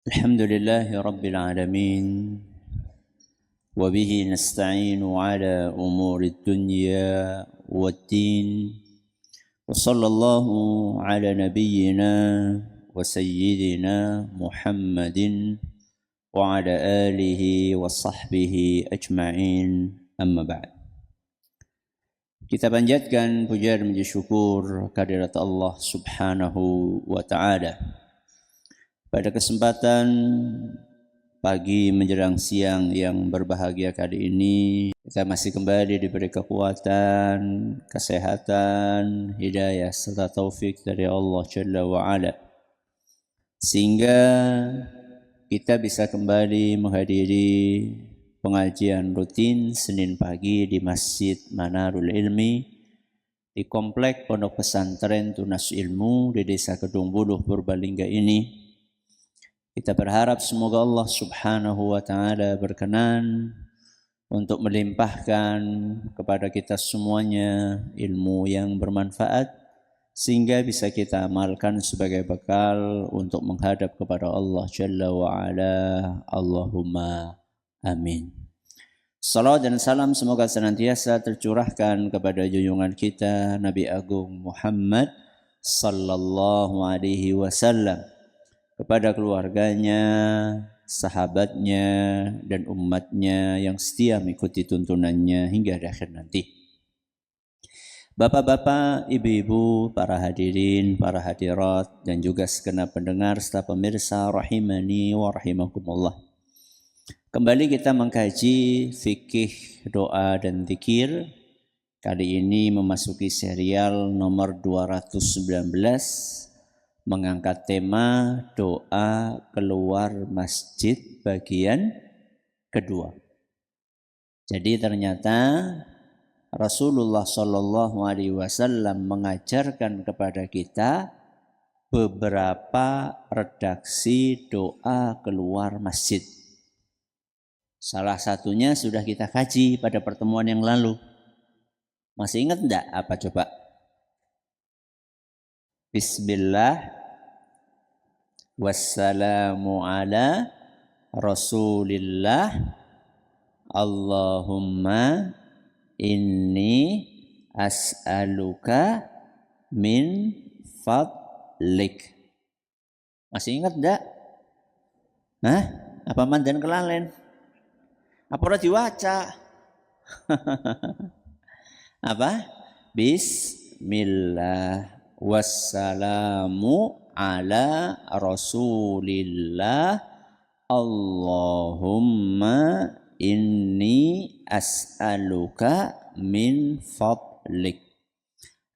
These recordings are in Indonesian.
الحمد لله رب العالمين وبه نستعين على أمور الدنيا والدين وصلى الله على نبينا وسيدنا محمد وعلى آله وصحبه أجمعين أما بعد. Kita panjatkan puja dan puji syukur kehadirat Allah Subhanahu wa taala. Pada kesempatan pagi menjelang siang yang berbahagia kali ini, kita masih kembali diberi kekuatan, kesehatan, hidayah serta taufik dari Allah Jalla wa Ala, sehingga kita bisa kembali menghadiri pengajian rutin Senin pagi di Masjid Manarul Ilmi di Komplek Pondok Pesantren Tunas Ilmu di Desa Kedung Buluh, Purbalingga ini. Kita berharap semoga Allah Subhanahu wa taala berkenan untuk melimpahkan kepada kita semuanya ilmu yang bermanfaat sehingga bisa kita amalkan sebagai bekal untuk menghadap kepada Allah Jalla wa Ala. Allahumma amin. Salawat dan salam semoga senantiasa tercurahkan kepada junjungan kita Nabi Agung Muhammad sallallahu alaihi wasallam, kepada keluarganya, sahabatnya, dan umatnya yang setia mengikuti tuntunannya hingga akhir nanti. Bapak-bapak, ibu-ibu, para hadirin, para hadirat, dan juga segenap pendengar serta pemirsa rahimani wa rahimakumullah. Kembali kita mengkaji fikih, doa, dan zikir. Kali ini memasuki serial nomor 219, mengangkat tema doa keluar masjid bagian kedua. Jadi ternyata Rasulullah Shallallahu Alaihi Wasallam mengajarkan kepada kita beberapa redaksi doa keluar masjid. Salah satunya sudah kita kaji pada pertemuan yang lalu. Masih ingat enggak apa coba? Bismillah wassalamu ala Rasulillah Allahumma inni as'aluka min fadlik. Masih ingat enggak? Hah? Apa mandan kelalen? Apa udah diwaca? Apa? Bismillah wassalamu ala Rasulillah Allahumma inni as'aluka min fadlik.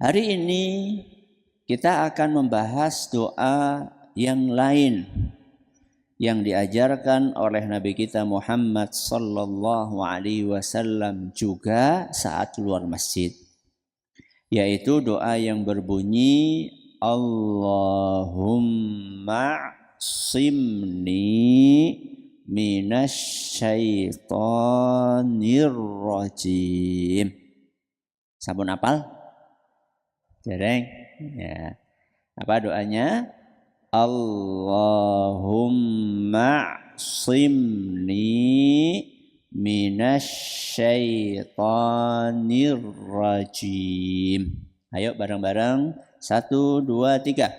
Hari ini kita akan membahas doa yang lain yang diajarkan oleh Nabi kita Muhammad sallallahu alaihi wasallam juga saat keluar masjid, yaitu doa yang berbunyi Allahumma simni minasyaitonir rajim. Sampun apal? Dereng? Ya. Apa doanya? Allahumma simni minasyaitonir rajim. Ayo bareng-bareng. 1, 2, 3.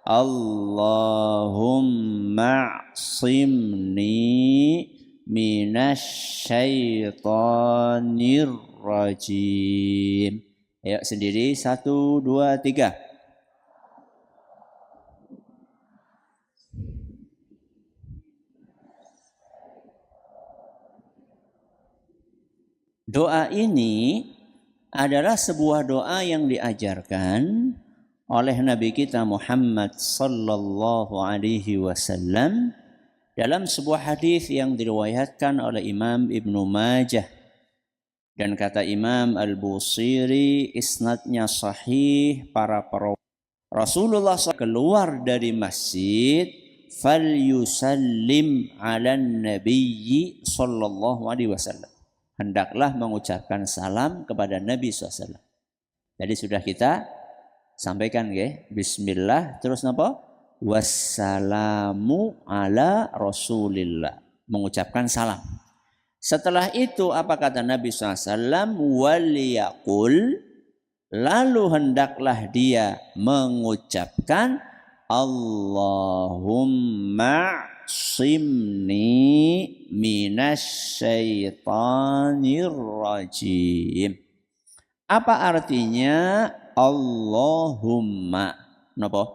Allahumma simni minasyaitonir rajim. Ayo sendiri. 1, 2, 3. Doa ini adalah sebuah doa yang diajarkan oleh Nabi kita Muhammad sallallahu alaihi wasallam dalam sebuah hadis yang diriwayatkan oleh Imam Ibnu Majah, dan kata Imam Al-Busiri isnadnya sahih. Para perawi Rasulullah keluar dari masjid falyusallim 'alan nabiyyi sallallahu alaihi wasallam, hendaklah mengucapkan salam kepada Nabi SAW. Jadi sudah kita sampaikan ya, bismillah terus napa? wassalamu ala Rasulillah. Mengucapkan salam. Setelah itu apa kata Nabi SAW? Waliyaqul, lalu hendaklah dia mengucapkan Allahumma simni minasyaitanir rajim. Apa artinya Allahumma? Napa?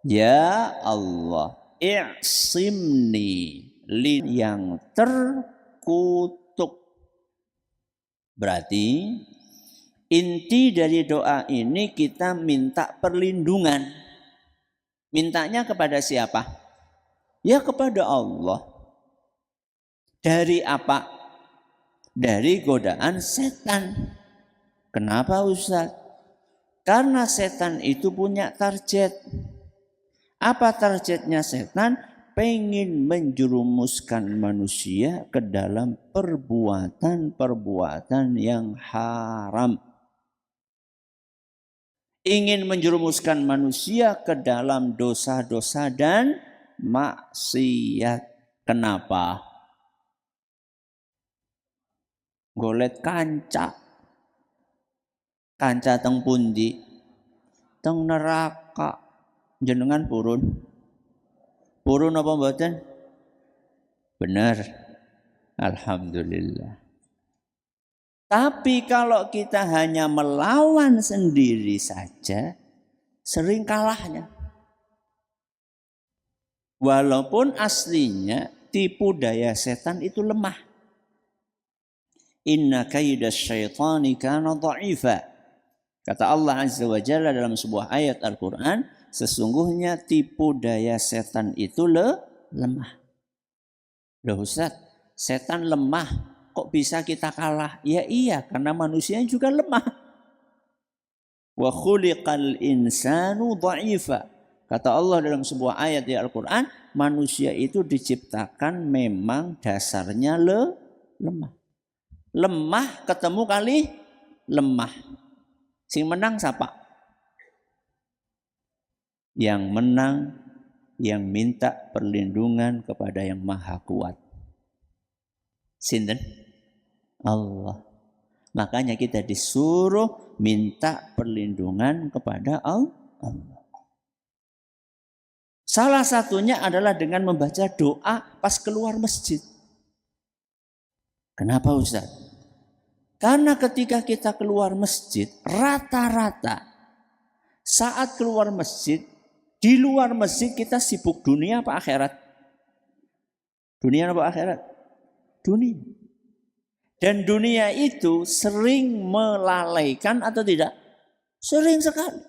Ya Allah, i'simni, yang terkutuk. Berarti inti dari doa ini kita minta perlindungan. Mintanya kepada siapa? Ya kepada Allah. Dari apa? Dari godaan setan. Kenapa Ustaz? Karena setan itu punya target. Apa targetnya setan? Pengen menjerumuskan manusia ke dalam perbuatan-perbuatan yang haram. Ingin menjerumuskan manusia ke dalam dosa-dosa dan maksiat. Kenapa? Golet kanca. Kanca teng pundi? Teng neraka. Jenengan purun. Purun apa mboten? Benar. Alhamdulillah. Tapi kalau kita hanya melawan sendiri saja, sering kalahnya. Walaupun aslinya tipu daya setan itu lemah. Inna kaidas syaitani kana dha'ifa. Kata Allah Azza wa Jalla dalam sebuah ayat Al-Quran, sesungguhnya tipu daya setan itu lemah. Loh Ustaz, setan lemah, kok bisa kita kalah? Ya iya, karena manusia juga lemah. Wa khuliqal insanu dha'ifa. Kata Allah dalam sebuah ayat di Al-Quran, manusia itu diciptakan memang dasarnya lemah. Lemah ketemu kali lemah. Sing menang siapa? Yang menang yang minta perlindungan kepada yang maha kuat. Sinten? Allah. Makanya kita disuruh minta perlindungan kepada Allah. Salah satunya adalah dengan membaca doa pas keluar masjid. Kenapa Ustaz? Karena ketika kita keluar masjid, rata-rata saat keluar masjid, di luar masjid kita sibuk dunia apa akhirat? Dunia apa akhirat? Dunia. Dan dunia itu sering melalaikan atau tidak? Sering sekali.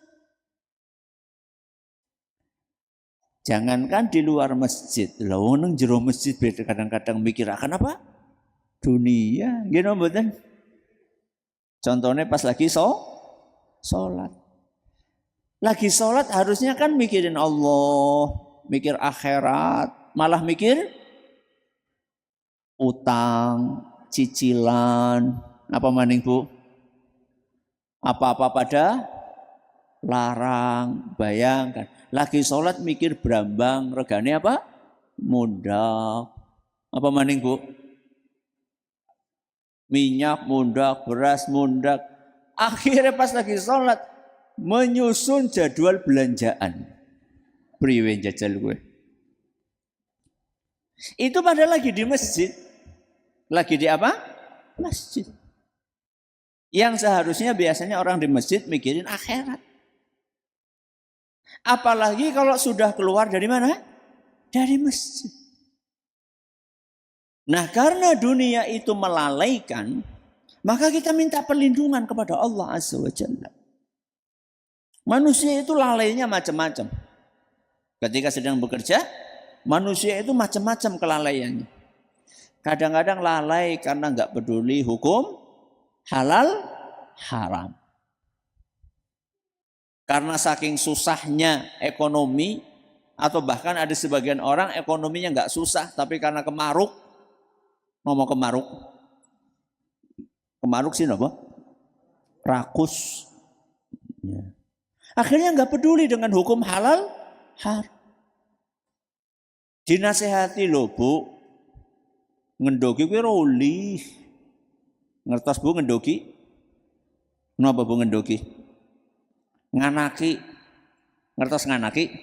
Jangankan di luar masjid, lho nang jero masjid kadang-kadang mikir akan apa? Dunia, gitu mboten? Contohnya pas lagi sholat. Lagi sholat harusnya kan mikirin Allah, mikir akhirat, malah mikir utang, cicilan, apa maning Bu? Apa-apa pada larang, bayangkan. Lagi sholat mikir brambang, regane apa? Mundak. Apa maning Bu? Minyak mundak, beras mundak. Akhirnya pas lagi sholat menyusun jadwal belanjaan. Priwe jajal gue. Itu padahal lagi di masjid. Lagi di apa? Masjid. Yang seharusnya biasanya orang di masjid mikirin akhirat. Apalagi kalau sudah keluar dari mana? Dari masjid. Nah karena dunia itu melalaikan, maka kita minta perlindungan kepada Allah Azza wa Jalla. Manusia itu lalainya macam-macam. Ketika sedang bekerja, manusia itu macam-macam kelalaiannya. Kadang-kadang lalai karena nggak peduli hukum halal haram. Karena saking susahnya ekonomi, atau bahkan ada sebagian orang ekonominya nggak susah, tapi karena kemaruk. Ngomong kemaruk sih apa? Rakus. Ya. Akhirnya nggak peduli dengan hukum halal haram. Dinasehati lho Bu, ngendoki kuwi roli. Ngertos Bu ngendoki? Napa Bu ngendoki? Nganaki. Ngertos nganaki?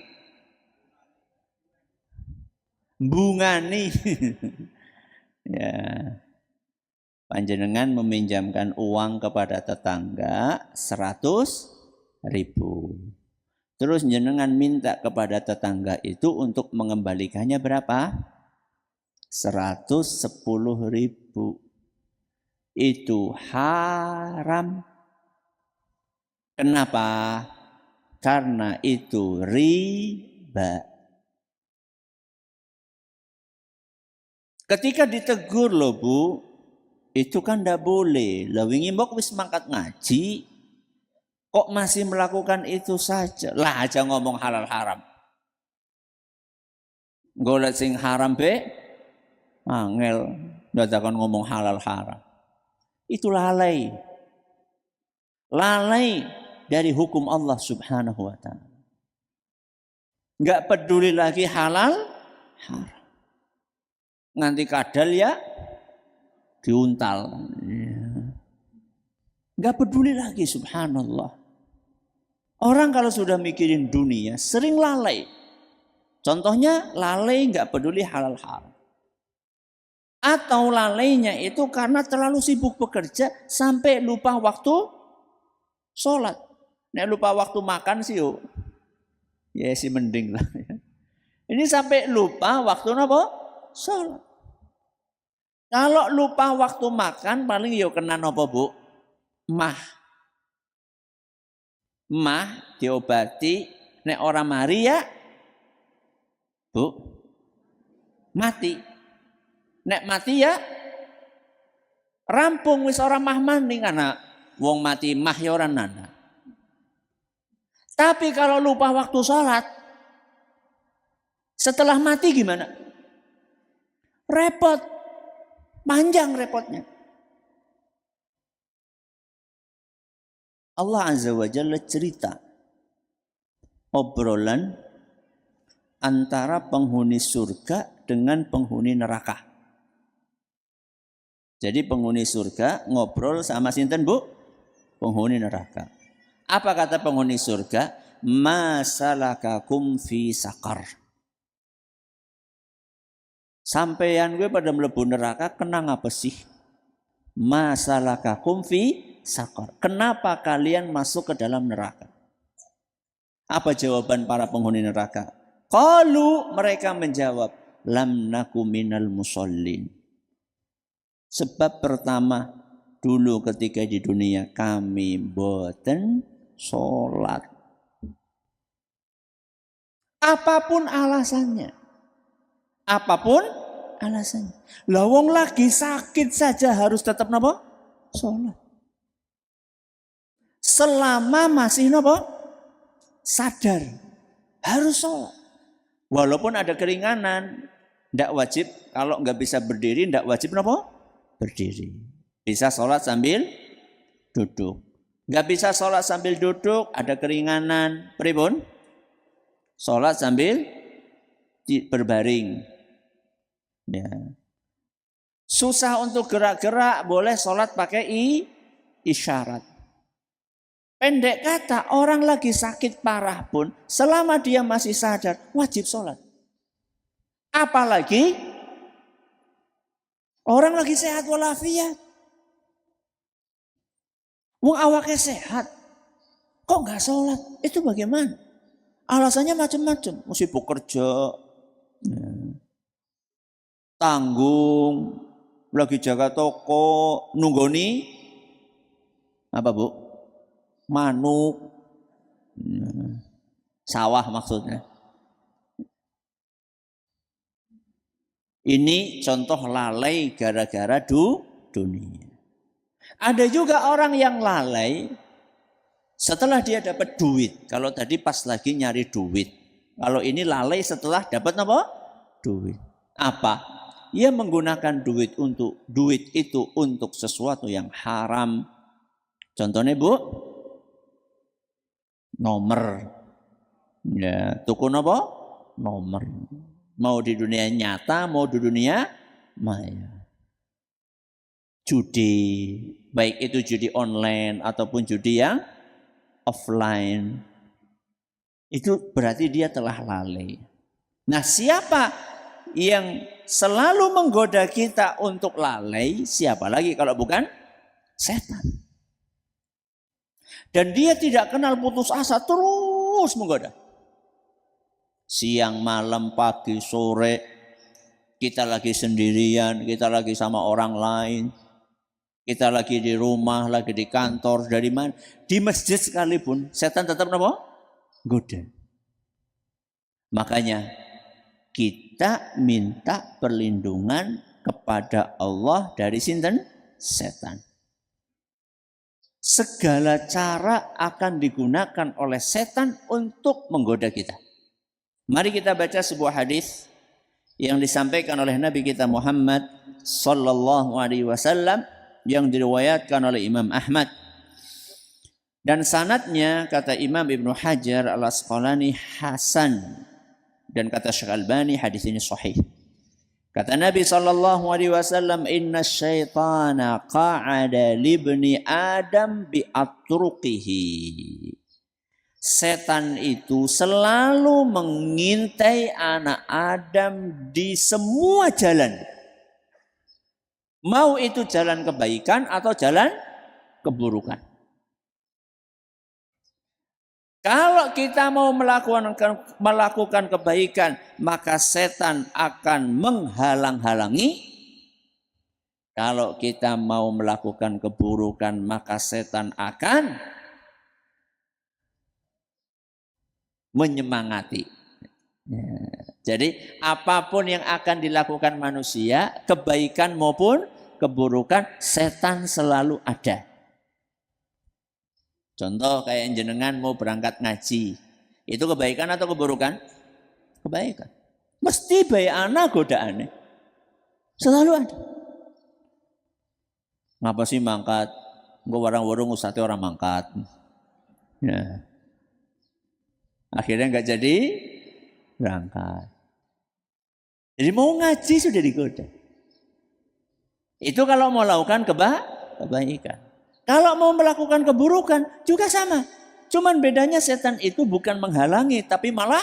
Bungani. Ya. Panjenengan meminjamkan uang kepada tetangga 100.000. Terus jenengan minta kepada tetangga itu untuk mengembalikannya berapa? 110.000. Itu haram. Kenapa? Karena itu riba. Ketika ditegur loh Bu, itu kan ndak boleh. Lah wingi mbok wis mangkat ngaji, kok masih melakukan itu saja? Lah aja ngomong halal haram. Golek sing haram be, angel dadakan ngomong halal haram. Itu lalai. Lalai dari hukum Allah Subhanahu wa taala. Enggak peduli lagi halal haram. Nganti kadal ya diuntal. Enggak peduli lagi, subhanallah. Orang kalau sudah mikirin dunia sering lalai. Contohnya lalai enggak peduli halal haram. Atau lalainya itu karena terlalu sibuk bekerja sampai lupa waktu sholat. Nek lupa waktu makan sih yuk. Ya sih mending lah. Ini sampai lupa waktu apa? Sholat. Kalau lupa waktu makan paling yo kena apa Bu? Mah diobati, nek orang mari ya Bu mati. Nek mati ya rampung wis ora mah maning anak wong mati mah ya ora nana. Tapi kalau lupa waktu sholat setelah mati gimana? Repot, panjang repotnya. Allah Azza wa Jalla cerita obrolan antara penghuni surga dengan penghuni neraka. Jadi penghuni surga ngobrol sama sinten Bu? Penghuni neraka. Apa kata penghuni surga? Masalakakum fi sakar. Sampeyan gue pada mlebu neraka kenang apa sih? Masalakakum fi sakar. Kenapa kalian masuk ke dalam neraka? Apa jawaban para penghuni neraka? Qalu, mereka menjawab, lam naku minal musallin. Sebab pertama dulu ketika di dunia kami boten sholat. Apapun alasannya. Apapun alasannya. Lah wong lagi sakit saja harus tetap napa? Sholat. Selama masih napa? Sadar. Harus sholat. Walaupun ada keringanan, ndak wajib, kalau nggak bisa berdiri, ndak wajib napa? Berdiri. Bisa sholat sambil duduk. Nggak bisa sholat sambil duduk, ada keringanan. Pripun? Sholat sambil berbaring. Ya. Susah untuk gerak-gerak, boleh sholat pakai isyarat. Pendek kata, orang lagi sakit parah pun, selama dia masih sadar, wajib sholat. Apalagi orang lagi sehat walafiat. Wong awaknya sehat, kok nggak sholat? Itu bagaimana? Alasannya macam-macam. Mesti bekerja, tanggung, lagi jaga toko, nunggoni apa Bu? Manuk, sawah maksudnya. Ini contoh lalai gara-gara dunia. Ada juga orang yang lalai setelah dia dapat duit. Kalau tadi pas lagi nyari duit. Kalau ini lalai setelah dapat apa? Duit. Apa? Ia menggunakan duit itu untuk sesuatu yang haram. Contohnya Bu, nomor Ya, tuku apa? Nomor. Mau di dunia nyata, mau di dunia maya. Judi, baik itu judi online ataupun judi yang offline. Itu berarti dia telah lalai. Nah, siapa yang selalu menggoda kita untuk lalai? Siapa lagi kalau bukan setan? Dan dia tidak kenal putus asa, terus menggoda. Siang, malam, pagi, sore, kita lagi sendirian, kita lagi sama orang lain, kita lagi di rumah, lagi di kantor, dari mana? Di masjid sekalipun, setan tetap apa? Goda. Makanya kita minta perlindungan kepada Allah dari sinten? Setan. Segala cara akan digunakan oleh setan untuk menggoda kita. Mari kita baca sebuah hadis yang disampaikan oleh Nabi kita Muhammad sallallahu alaihi wasallam yang diriwayatkan oleh Imam Ahmad. Dan sanadnya kata Imam Ibnu Hajar Al-Asqalani hasan, dan kata Syekh Albani hadis ini sahih. Kata Nabi sallallahu alaihi wasallam, "Inna syaitana qa'ada libni Adam bi atruqihi." Setan itu selalu mengintai anak Adam di semua jalan. Mau itu jalan kebaikan atau jalan keburukan. Kalau kita mau melakukan kebaikan, maka setan akan menghalang-halangi. Kalau kita mau melakukan keburukan, maka setan akan menyemangati. Jadi apapun yang akan dilakukan manusia, kebaikan maupun keburukan, setan selalu ada. Contoh kayak jenengan mau berangkat ngaji, itu kebaikan atau keburukan? Kebaikan. Mesti baik anak godaannya. Selalu ada. Ngapa sih mangkat? Gue warang-warung ustadz orang mangkat. Ya. Akhirnya nggak jadi berangkat. Jadi mau ngaji sudah digoda. Itu kalau mau lakukan kebaikan. Kalau mau melakukan keburukan juga sama. Cuman bedanya setan itu bukan menghalangi, tapi malah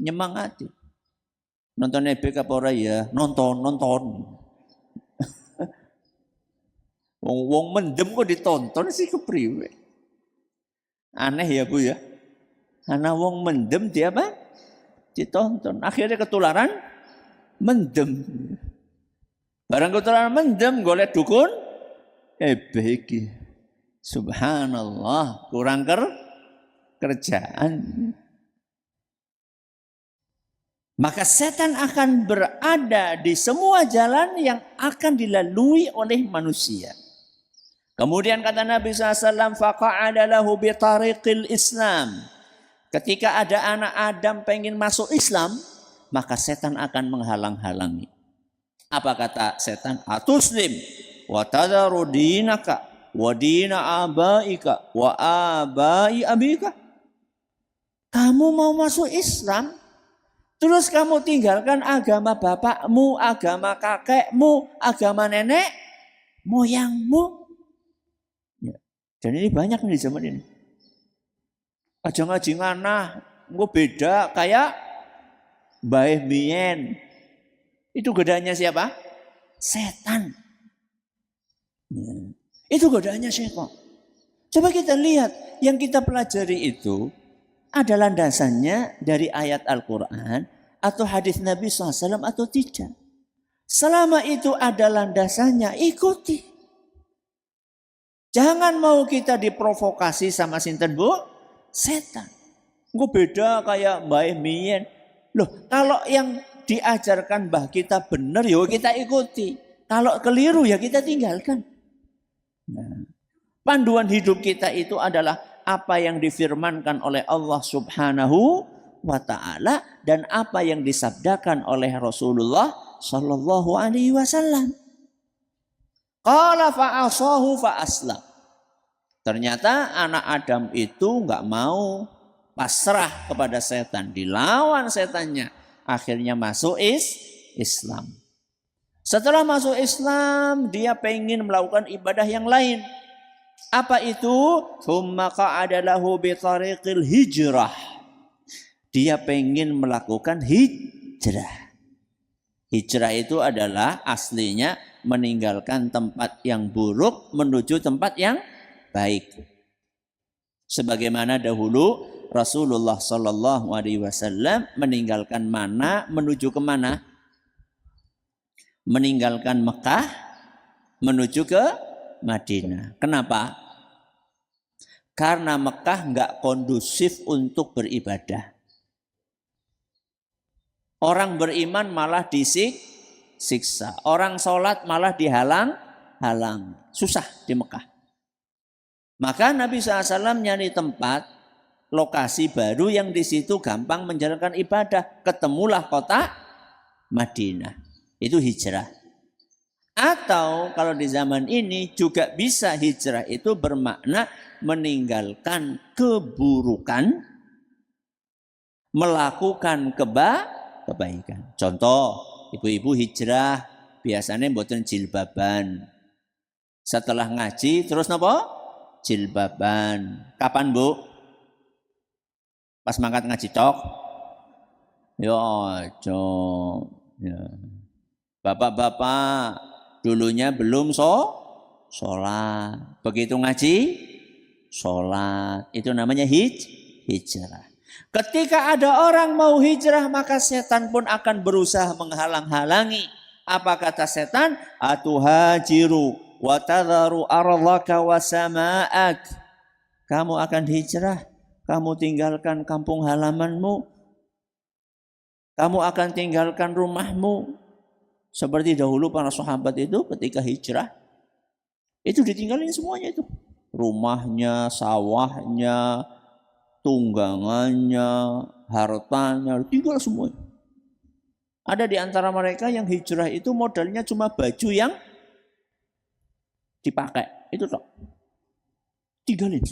nyemangati. Nonton EBK apa ora ya? Nonton. Wong mendem kok ditonton sih kepriwe. Aneh ya Bu ya. Karena wong mendem dia apa? Ditonton. Akhirnya ketularan mendem. Barang ketularan mendem golek dukun. Iki. Subhanallah, kurang kerjaan. Maka setan akan berada di semua jalan yang akan dilalui oleh manusia. Kemudian kata Nabi SAW, faqa'ada lahu bitariqil Islam. Ketika ada anak Adam pengen masuk Islam, maka setan akan menghalang-halangi. Apa kata setan? Atuslim wa tadharu dinaka wa dina abaika wa abai abika. Kamu mau masuk Islam, terus kamu tinggalkan agama bapakmu, agama kakekmu, agama nenek moyangmu. Ya. Dan ini banyak di zaman ini. Aja ngaji nganah, engko beda kayak bae mien. Itu godanya siapa? Setan. Ya. Itu godaannya setan. Coba kita lihat, yang kita pelajari itu ada landasannya dari ayat Al-Quran atau hadis Nabi SAW atau tidak. Selama itu ada landasannya, ikuti. Jangan mau kita diprovokasi sama sinten Bu? Setan. Gue beda kayak Mbah Mien. Loh, kalau yang diajarkan Mbah kita benar, ya kita ikuti. Kalau keliru ya kita tinggalkan. Nah, panduan hidup kita itu adalah apa yang difirmankan oleh Allah Subhanahu wa ta'ala dan apa yang disabdakan oleh Rasulullah sallallahu alaihi wasallam. Qala fa'asahu fa'aslam. Ternyata anak Adam itu enggak mau pasrah kepada setan, dilawan setannya, akhirnya masuk Islam. Setelah masuk Islam, dia pengen melakukan ibadah yang lain. Apa itu? Tsumma qa'ada lahu bi tariqil hijrah. Dia pengen melakukan hijrah. Hijrah itu adalah aslinya meninggalkan tempat yang buruk menuju tempat yang baik. Sebagaimana dahulu Rasulullah Shallallahu Alaihi Wasallam meninggalkan mana menuju ke mana? Meninggalkan Mekah menuju ke Madinah. Kenapa? Karena Mekah nggak kondusif untuk beribadah. Orang beriman malah disiksa. Orang sholat malah dihalang. Susah di Mekah. Maka Nabi SAW nyari tempat, lokasi baru yang di situ gampang menjalankan ibadah. Ketemulah kota Madinah. Itu hijrah. Atau kalau di zaman ini juga bisa hijrah itu bermakna meninggalkan keburukan, melakukan kebaikan. Contoh, ibu-ibu hijrah biasanya mboten jilbaban. Setelah ngaji terus napa? Jilbaban. Kapan, Bu? Pas mangkat ngaji tok? Ya aja. Ya. Bapak-bapak dulunya belum sholat. Begitu ngaji, sholat. Itu namanya hijrah. Ketika ada orang mau hijrah, maka setan pun akan berusaha menghalang-halangi. Apa kata setan? Atuhajiru wa tadharu ardhaka wa sama'ak. Kamu akan hijrah, kamu tinggalkan kampung halamanmu, kamu akan tinggalkan rumahmu. Seperti dahulu para sahabat itu ketika hijrah, itu ditinggalin semuanya itu. Rumahnya, sawahnya, tunggangannya, hartanya, tinggal semuanya. Ada di antara mereka yang hijrah itu modalnya cuma baju yang dipakai. Itu tok. Tinggalin.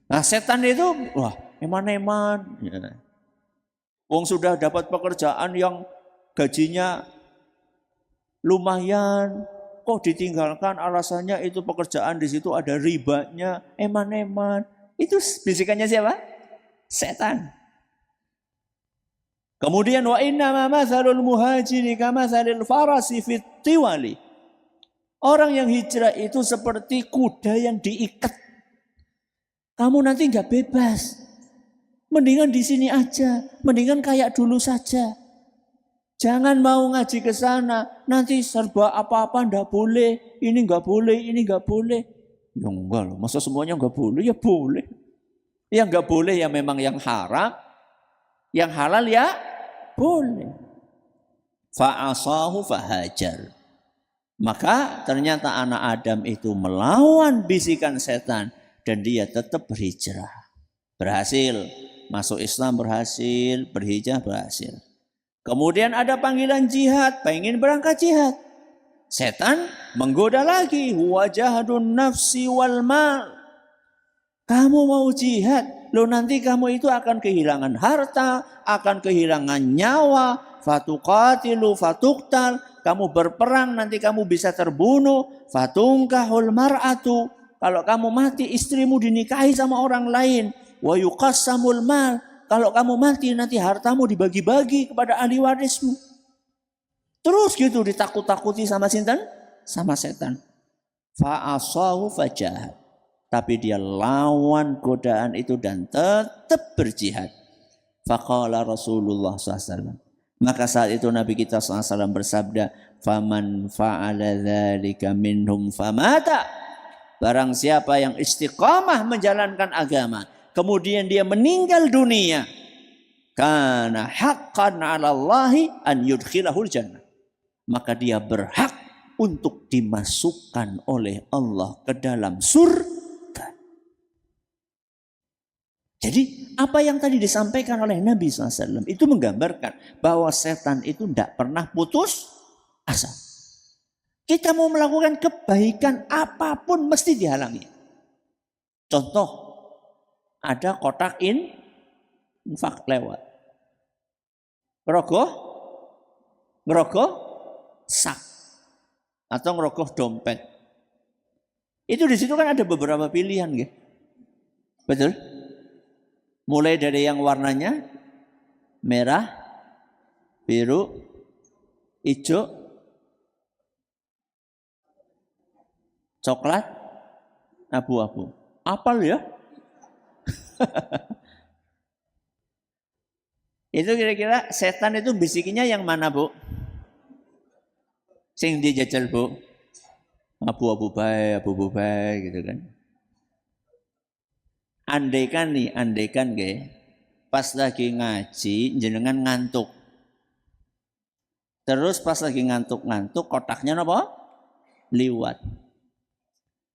Nah setan itu, wah eman-eman. Ya. Wong sudah dapat pekerjaan yang gajinya lumayan, kok ditinggalkan alasannya itu pekerjaan di situ ada ribanya, eman-eman. Itu bisikannya siapa? Setan. Kemudian wa inna ma mathalul muhajiri kamathalil farasi fit tiwali. Orang yang hijrah itu seperti kuda yang diikat. Kamu nanti enggak bebas. Mendingan di sini aja, mendingan kayak dulu saja. Jangan mau ngaji ke sana, nanti serba apa-apa enggak boleh, ini enggak boleh, ini enggak boleh. Ya enggak loh, masa semuanya enggak boleh? Ya boleh. Yang enggak boleh ya memang yang haram, yang halal ya boleh. Fa'asahu fahajar. Maka ternyata anak Adam itu melawan bisikan setan dan dia tetap berhijrah. Berhasil, masuk Islam berhasil, berhijrah berhasil. Kemudian ada panggilan jihad, pengen berangkat jihad. Setan menggoda lagi, wajahadun nafsi wal mal. Kamu mau jihad, lo nanti kamu itu akan kehilangan harta, akan kehilangan nyawa, fatuqatilu fatuqtal, kamu berperang nanti kamu bisa terbunuh, fatungkahul mar'atu, kalau kamu mati istrimu dinikahi sama orang lain, wa yuqassamul mal, kalau kamu mati nanti hartamu dibagi-bagi kepada ahli warismu. Terus gitu ditakut-takuti sama sinten? Sama setan. Fa'asahu fajahad. Tapi dia lawan godaan itu dan tetap berjihad. Faqala Rasulullah SAW. Maka saat itu Nabi kita SAW bersabda, Faman fa'ala dzalika minhum famata. Barang siapa yang istiqamah menjalankan agama, kemudian dia meninggal dunia, kana haqqan 'ala Allahi an yudkhilahul jannah. Maka dia berhak untuk dimasukkan oleh Allah ke dalam surga. Jadi apa yang tadi disampaikan oleh Nabi SAW itu menggambarkan bahwa setan itu tidak pernah putus asa. Kita mau melakukan kebaikan apapun mesti dihalangi. Contoh, ada kotak infak lewat. Ngerogoh sak atau ngerogoh dompet. Itu di situ kan ada beberapa pilihan, gitu. Betul? Mulai dari yang warnanya merah, biru, hijau, coklat, abu-abu. Apal ya? Itu kira-kira setan itu bisikinya yang mana, Bu? Sing dijajal, Bu? Abu-abu baik gitu kan. Andaikan pas lagi ngaji jenengan ngantuk. Terus pas lagi ngantuk kotaknya apa? Liwat.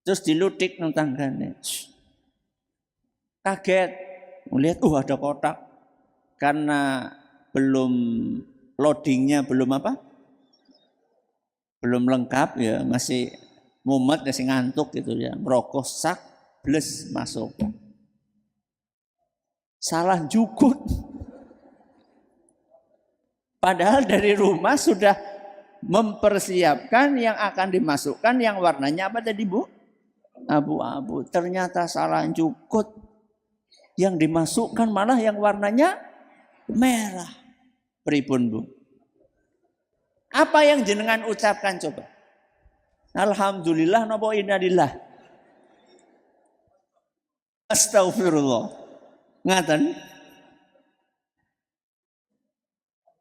Terus diludik nang tanggane. Kaget melihat ada kotak. Karena belum loadingnya belum lengkap ya, masih mumet, masih ngantuk gitu ya. Ngerokok sak bles masuk. Salah jukut. Padahal dari rumah sudah mempersiapkan yang akan dimasukkan yang warnanya apa tadi, Bu? Abu-abu. Ternyata salah jukut. Yang dimasukkan malah yang warnanya merah. Pripun, Bu? Apa yang jenengan ucapkan coba? Alhamdulillah napa innalillah. Astagfirullah. Ngaten.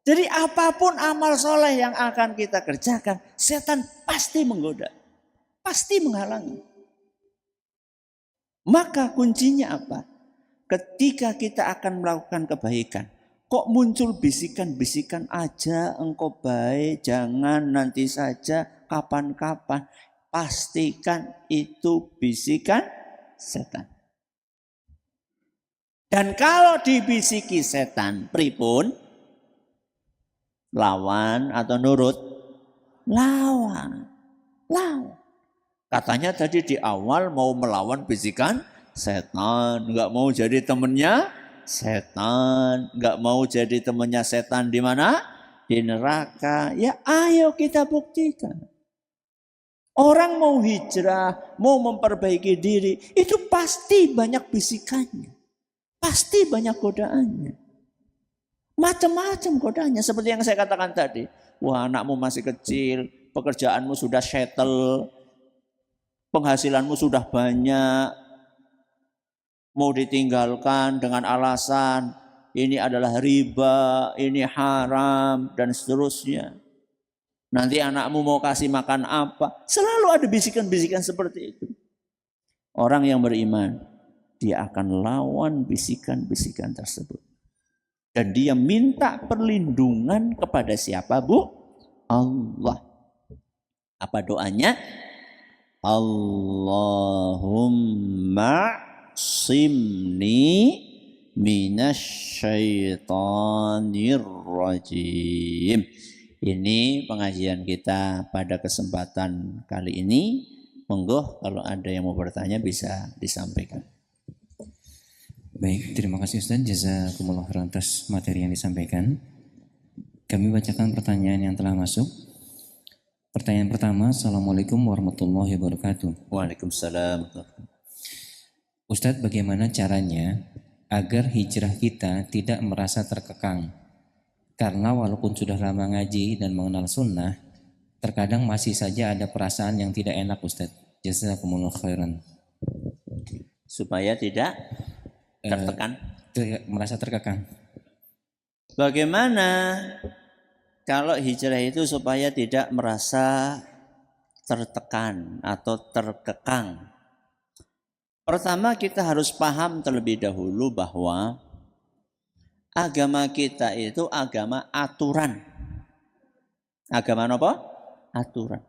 Jadi apapun amal soleh yang akan kita kerjakan, setan pasti menggoda. Pasti menghalangi. Maka kuncinya apa? Ketika kita akan melakukan kebaikan, kok muncul bisikan-bisikan aja engkau baik, jangan nanti saja, kapan-kapan. Pastikan itu bisikan setan. Dan kalau dibisiki setan, pripun? Lawan atau nurut? Lawan. Katanya tadi di awal mau melawan bisikan setan, nggak mau jadi temennya setan, nggak mau jadi temennya setan di mana? Di neraka. Ya ayo kita buktikan. Orang mau hijrah, mau memperbaiki diri, itu pasti banyak bisikannya. Pasti banyak godaannya. Macam-macam godaannya. Seperti yang saya katakan tadi. Wah, anakmu masih kecil, pekerjaanmu sudah settle, penghasilanmu sudah banyak, mau ditinggalkan dengan alasan ini adalah riba, ini haram, dan seterusnya. Nanti anakmu mau kasih makan apa? Selalu ada bisikan-bisikan seperti itu. Orang yang beriman, dia akan lawan bisikan-bisikan tersebut. Dan dia minta perlindungan kepada siapa, Bu? Allah. Apa doanya? Allahumma simni minasyaitonir rajim. Ini pengajian kita pada kesempatan kali ini. Monggo kalau ada yang mau bertanya bisa disampaikan. Baik, terima kasih Ustaz. Jazakumullah khairan atas materi yang disampaikan. Kami bacakan pertanyaan yang telah masuk. Pertanyaan pertama, Assalamualaikum warahmatullahi wabarakatuh. Waalaikumsalam. Ustadz, bagaimana caranya agar hijrah kita tidak merasa terkekang? Karena walaupun sudah lama ngaji dan mengenal sunnah, terkadang masih saja ada perasaan yang tidak enak, Ustadz. Jazakumullah khairan. Supaya tidak tertekan. Merasa terkekang. Bagaimana kalau hijrah itu supaya tidak merasa tertekan atau terkekang? Pertama kita harus paham terlebih dahulu bahwa agama kita itu agama aturan. Agama apa? Aturan.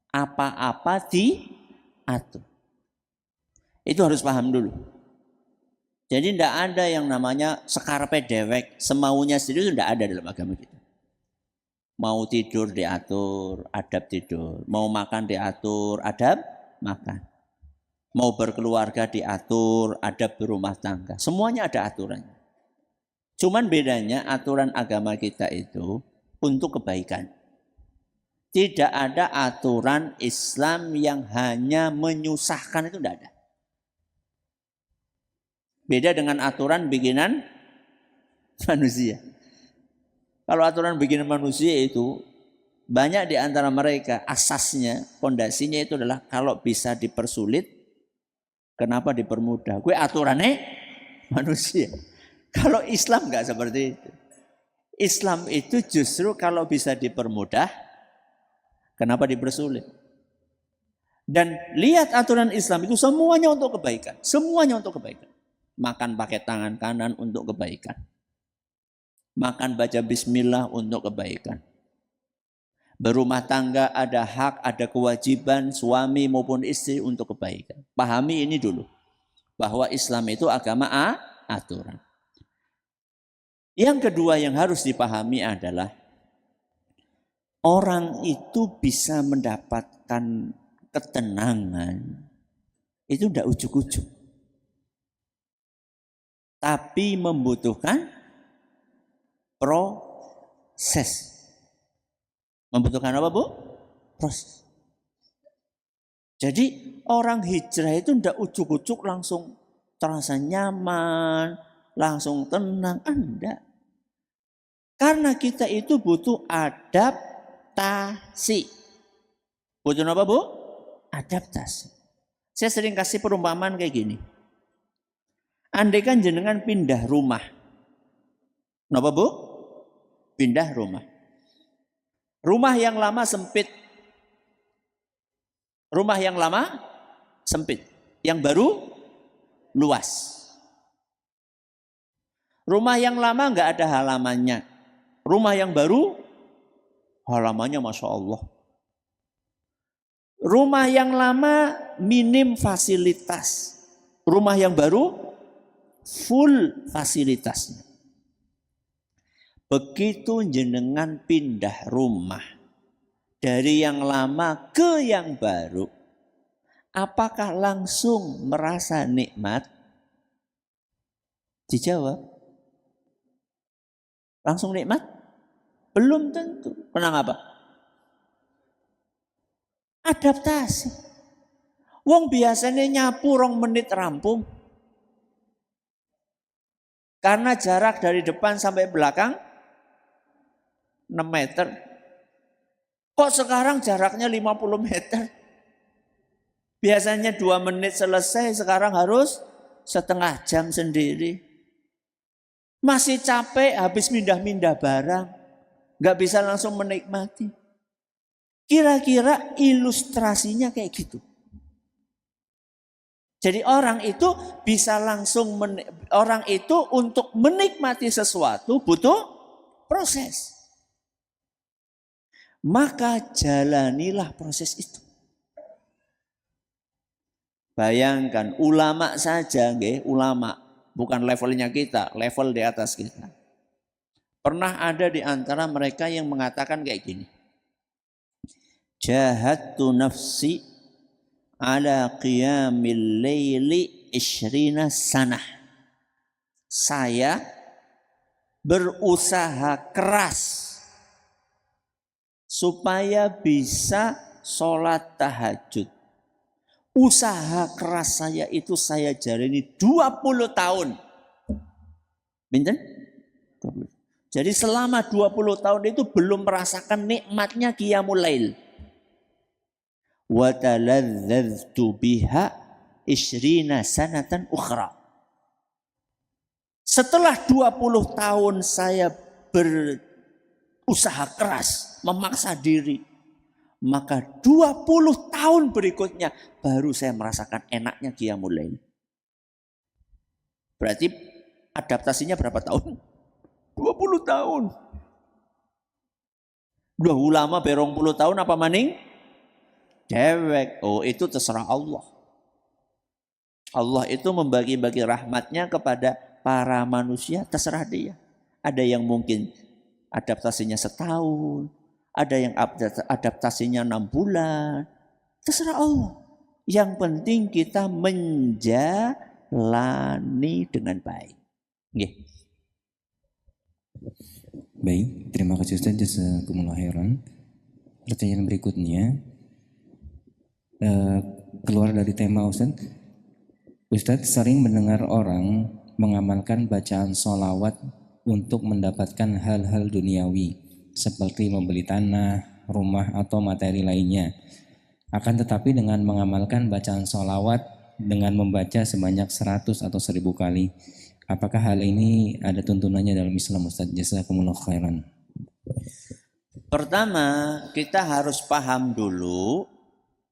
Apa-apa diatur. Itu harus paham dulu. Jadi tidak ada yang namanya sekarpe dewek, semaunya sendiri itu tidak ada dalam agama kita. Mau tidur diatur, adab tidur. Mau makan diatur, adab makan. Mau berkeluarga diatur, adab berumah tangga. Semuanya ada aturannya. Cuman bedanya aturan agama kita itu untuk kebaikan. Tidak ada aturan Islam yang hanya menyusahkan, itu tidak ada. Beda dengan aturan bikinan manusia. Kalau aturan bikinan manusia itu banyak di antara mereka asasnya, fondasinya itu adalah kalau bisa dipersulit, kenapa dipermudah? Gue aturannya manusia. Kalau Islam nggak seperti itu. Islam itu justru kalau bisa dipermudah, kenapa dipersulit? Dan lihat aturan Islam itu semuanya untuk kebaikan. Semuanya untuk kebaikan. Makan pakai tangan kanan untuk kebaikan. Makan baca bismillah untuk kebaikan. Berumah tangga ada hak, ada kewajiban suami maupun istri untuk kebaikan. Pahami ini dulu. Bahwa Islam itu agama aturan. Yang kedua yang harus dipahami adalah orang itu bisa mendapatkan ketenangan. Itu tidak ujuk-ujuk. Tapi membutuhkan proses. Membutuhkan apa, Bu? Proses. Jadi orang hijrah itu tidak ujuk-ujuk langsung terasa nyaman, langsung tenang. Enggak. Karena kita itu butuh adaptasi. Butuh apa, Bu? Adaptasi. Saya sering kasih perumpamaan kayak gini. Andai kan jenengan pindah rumah. Kenapa, Bu? Pindah rumah. Rumah yang lama sempit. Rumah yang lama sempit. Yang baru luas. Rumah yang lama nggak ada halamannya. Rumah yang baru halamannya Masya Allah. Rumah yang lama minim fasilitas. Rumah yang baru full fasilitasnya. Begitu jenengan pindah rumah dari yang lama ke yang baru, apakah langsung merasa nikmat? Dijawab. Langsung nikmat? Belum tentu. Kenapa? Adaptasi. Wong biasanya nyapu 2 menit rampung. Karena jarak dari depan sampai belakang 6 meter. Kok sekarang jaraknya 50 meter? Biasanya 2 menit selesai, sekarang harus setengah jam sendiri. Masih capek habis mindah-mindah barang. Gak bisa langsung menikmati. Kira-kira ilustrasinya kayak gitu. Jadi orang itu bisa langsung, orang itu untuk menikmati sesuatu butuh proses. Maka jalanilah proses itu. Bayangkan ulama saja, ulama bukan levelnya kita, level di atas kita. Pernah ada di antara mereka yang mengatakan kayak gini. Jahadtu nafsi ala qiyamil layli 20 sanah. Saya berusaha keras supaya bisa sholat tahajud. Usaha keras saya itu saya jalani 20 tahun. Binten? 20. Jadi selama 20 tahun itu belum merasakan nikmatnya qiyamul lail. Wa taladzaztu biha 20 sanatan ukhra. Setelah 20 tahun saya berusaha keras, memaksa diri, maka 20 tahun berikutnya baru saya merasakan enaknya qiyamul lail. Berarti adaptasinya berapa tahun? 20 tahun. Udah ulama 20 tahun apa maning? Dewek. Oh, itu terserah Allah. Allah itu membagi-bagi rahmatnya kepada para manusia, terserah dia. Ada yang mungkin adaptasinya setahun, ada yang adaptasinya 6 bulan. Terserah Allah. Yang penting kita menjalani dengan baik. Nggih. Baik, terima kasih Ustaz, jazakumullah khairan. Pertanyaan berikutnya, keluar dari tema Ustaz. Ustaz sering mendengar orang mengamalkan bacaan sholawat untuk mendapatkan hal-hal duniawi seperti membeli tanah, rumah, atau materi lainnya. Akan tetapi dengan mengamalkan bacaan sholawat dengan membaca sebanyak 100 atau 1000 kali, apakah hal ini ada tuntunannya dalam Islam Ustaz? Jazakumullah khairan. Pertama, kita harus paham dulu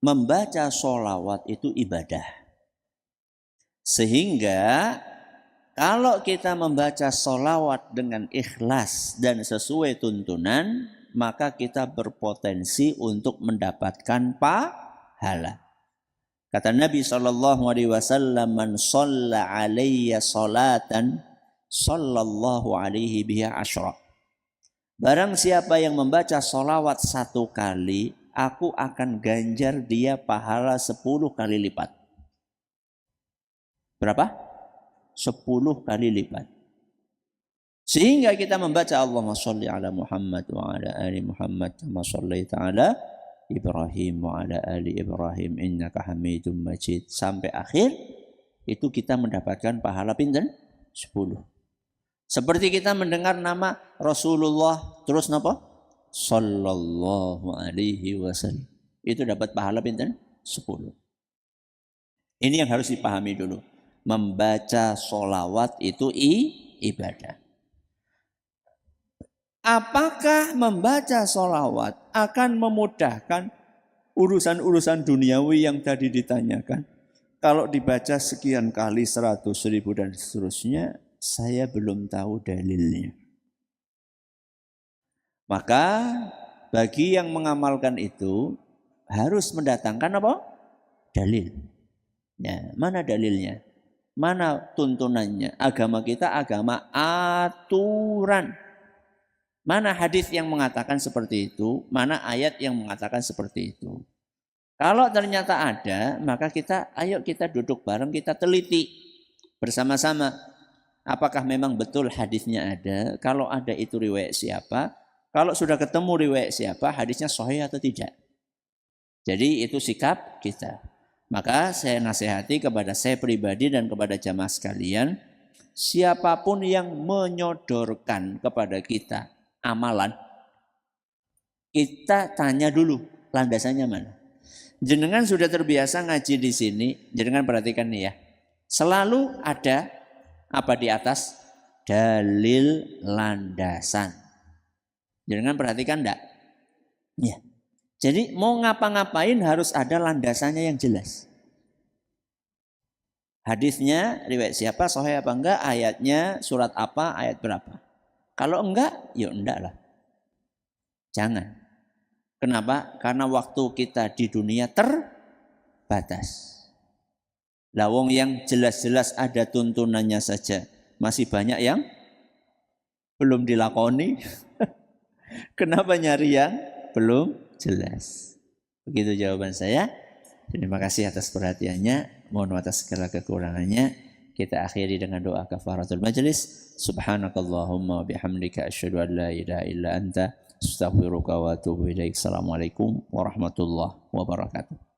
membaca sholawat itu ibadah. Sehingga kalau kita membaca sholawat dengan ikhlas dan sesuai tuntunan, maka kita berpotensi untuk mendapatkan pahala. Kata Nabi SAW, "Man shalla alayya salatan, sallallahu alaihi biha asyra." Barang siapa yang membaca sholawat 1 kali, aku akan ganjar dia pahala 10 kali lipat. Berapa? 10 kali lipat. Sehingga kita membaca Allahumma sholli ala Muhammad wa ala ali Muhammad kama shallaita ala Ibrahim wa ala ali Ibrahim innaka Hamidum Majid sampai akhir, itu kita mendapatkan pahala pinten? 10. Seperti kita mendengar nama Rasulullah terus napa? Sallallahu alaihi wasallam. Itu dapat pahala pinten? 10. Ini yang harus dipahami dulu. Membaca sholawat itu ibadah. Apakah membaca sholawat akan memudahkan urusan-urusan duniawi yang tadi ditanyakan? Kalau dibaca sekian kali 100, 1000 dan seterusnya, saya belum tahu dalilnya. Maka bagi yang mengamalkan itu harus mendatangkan apa? Dalil. Ya, mana dalilnya? Mana tuntunannya? Agama kita agama aturan. Mana hadis yang mengatakan seperti itu? Mana ayat yang mengatakan seperti itu? Kalau ternyata ada, maka ayo kita duduk bareng, kita teliti bersama-sama. Apakah memang betul hadisnya ada? Kalau ada itu riwayat siapa? Kalau sudah ketemu riwayat siapa, hadisnya sahih atau tidak? Jadi itu sikap kita. Maka saya nasihati kepada saya pribadi dan kepada jamaah sekalian, siapapun yang menyodorkan kepada kita amalan, kita tanya dulu landasannya mana. Jenengan sudah terbiasa ngaji di sini, jenengan perhatikan nih ya. Selalu ada apa di atas? Dalil landasan. Jenengan perhatikan enggak? Ya. Jadi mau ngapa-ngapain harus ada landasannya yang jelas. Hadisnya riwayat siapa, sahih apa enggak, ayatnya surat apa, ayat berapa. Kalau enggak, ya enggak lah. Jangan. Kenapa? Karena waktu kita di dunia terbatas. Lawong yang jelas-jelas ada tuntunannya saja, masih banyak yang belum dilakoni. Kenapa nyari yang belum jelas? Begitu jawaban saya. Terima kasih atas perhatiannya. Mohon atas segala kekurangannya. Kita akhiri dengan doa kafaratul majlis. Subhanakallahumma bihamdika asyhadu an la ilaha illa anta astaghfiruka wa atubu ilaik. Assalamualaikum warahmatullahi wabarakatuh.